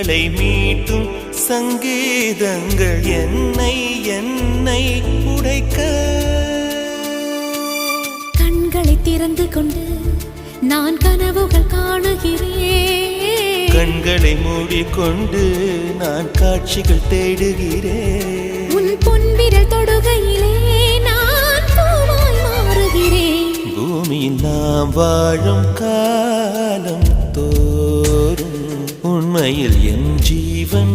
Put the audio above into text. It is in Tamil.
இவளை மீட்டும் சங்கீதங்கள் என்னை என்னை உடைக்க. கண்களை திறந்து கொண்டு நான் கனவுகள் காணுகிறேன். கண்களை மூடிக்கொண்டு நான் காட்சிகள் தேடுகிறேன். உன் பொன்விரல் தொடுகையிலே நான் பூவாய் மாறுகிறேன். பூமியில் நாம் வாழும் காலம் தோறும் உண்மையில் என் ஜீவன்